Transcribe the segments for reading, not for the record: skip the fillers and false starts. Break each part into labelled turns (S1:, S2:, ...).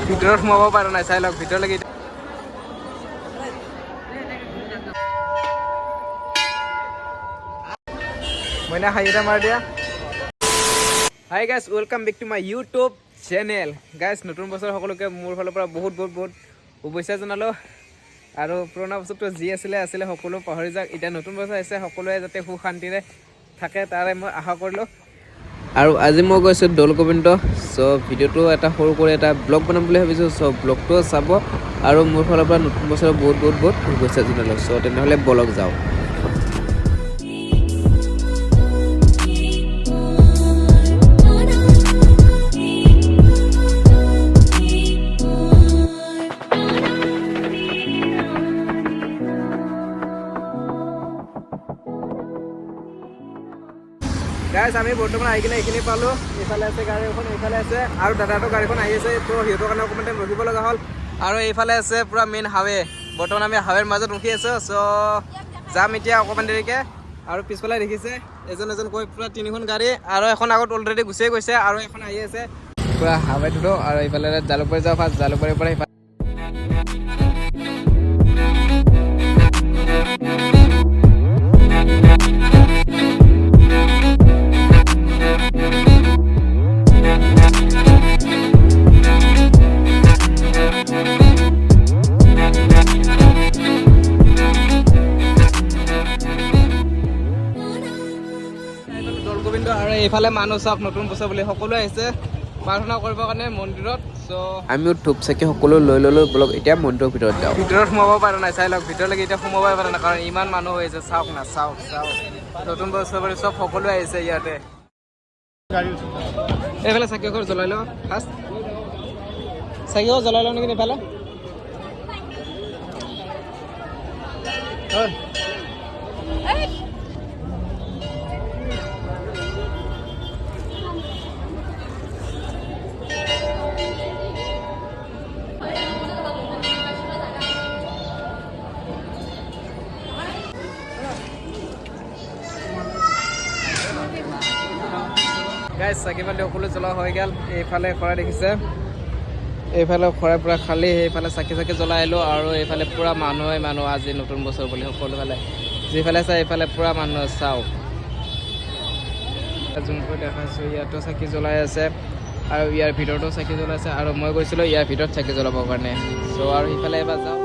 S1: ভিতৰত সোমাব পৰা নাই চাই লওক ভিতৰলৈকে মইনা হাই এটা মাৰ দিয়া hi guys welcome back to my YouTube channel guys নতুন বছৰ সকলোকে মোৰ ফালৰ পৰা বহুত শুভেচ্ছা জনালোঁ আৰু পুৰণা বছৰটো যি আছিলে সকলো পাহৰি যাওক এতিয়া নতুন বছৰ আহিছে সকলোৱে যাতে সুখ শান্তিৰে থাকে তাৰে মই আশা কৰিলোঁ আৰু আজি মই গৈছোঁ দৌল গোবিন্দ চ' ভিডিঅ'টো এটা সৰু কৰি এটা ব্লগ বনাম বুলি ভাবিছোঁ চ' ব্লগটো চাব আৰু মোৰ ফালৰ পৰা নতুন বছৰৰ বহুত শুভেচ্ছা জনালোঁ চ' তেনেহ'লে বলক যাওঁ গাইজ আমি বৰ্তমান আহি কিনে এইখিনি পালোঁ এইফালে আছে গাড়ী এখন এইফালে আছে আৰু দাদাটো গাড়ীখন আহি আছে তো সিহঁতৰ কাৰণে অকণমান টাইম ৰখিব লগা হ'ল আৰু এইফালে আছে পূৰা মেইন হাইৱে বৰ্তমান আমি হাইৱেৰ মাজত ৰখি আছোঁ চ' যাম এতিয়া অকণমান দেৰিকৈ আৰু পিছফালে দেখিছে এজন কৈ পূৰা তিনিখন গাড়ী আৰু এখন আগত অলৰেডি গুচিয়ে গৈছে আৰু এখন আহি আছে পূৰা হাইৱেটো আৰু এইফালে জালুকবাৰী যাওঁ ফাৰ্ষ্ট জালুকবাৰীৰ পৰা সেইফালে আৰু এইফালে মানুহ চাওক নতুন বছৰ বুলি সকলোৱে আহিছে প্ৰাৰ্থনা কৰিবৰ কাৰণে মন্দিৰত চ' আমিও ধূপ চাকি সকলো লৈ ল'লোঁ বলক এতিয়া মন্দিৰৰ ভিতৰত যাওঁ ভিতৰত সোমাব পৰা নাই চাই লওক ভিতৰলৈকে এতিয়া সোমাবই পৰা নাই কাৰণ ইমান মানুহ হৈ আছে চাওক না চাওক নতুন বছৰ বুলি চব সকলোৱে আহিছে ইয়াতে এইফালে চাকি ঘৰ জ্বলাই লওঁ ফাৰ্ষ্ট চাকি ঘৰ জ্বলাই লওঁ নেকি এইফালে গাইজ চাকি পাতি সকলো জ্বলা হৈ গ'ল এইফালে খৰাই দেখিছে এইফালে খৰাই পূৰা খালী সেইফালে চাকি জ্বলাই আহিলোঁ আৰু এইফালে পূৰা মানুহ আজি নতুন বছৰ বুলি সকলোফালে যিফালে চাই এইফালে পূৰা মানুহ চাওক যোনকৈ দেখাইছোঁ ইয়াতো চাকি জ্বলাই আছে আৰু ইয়াৰ ভিতৰতো চাকি জ্বলাই আছে আৰু মই গৈছিলোঁ ইয়াৰ ভিতৰত চাকি জ্বলাবৰ কাৰণে চ' আৰু সিফালে এবাৰ যাওঁ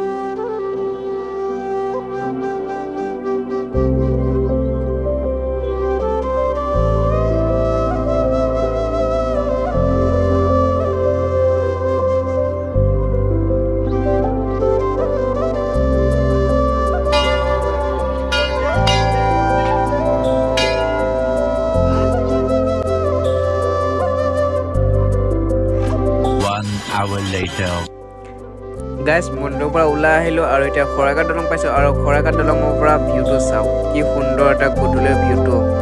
S1: গাইজ মন্দিৰৰ পৰা ওলাই আহিলোঁ আৰু এতিয়া শৰাইঘাট দলং পাইছোঁ আৰু শৰাইঘাট দলঙৰ পৰা ভিউটো চাওক কি সুন্দৰ এটা গধূলিৰ ভিউটো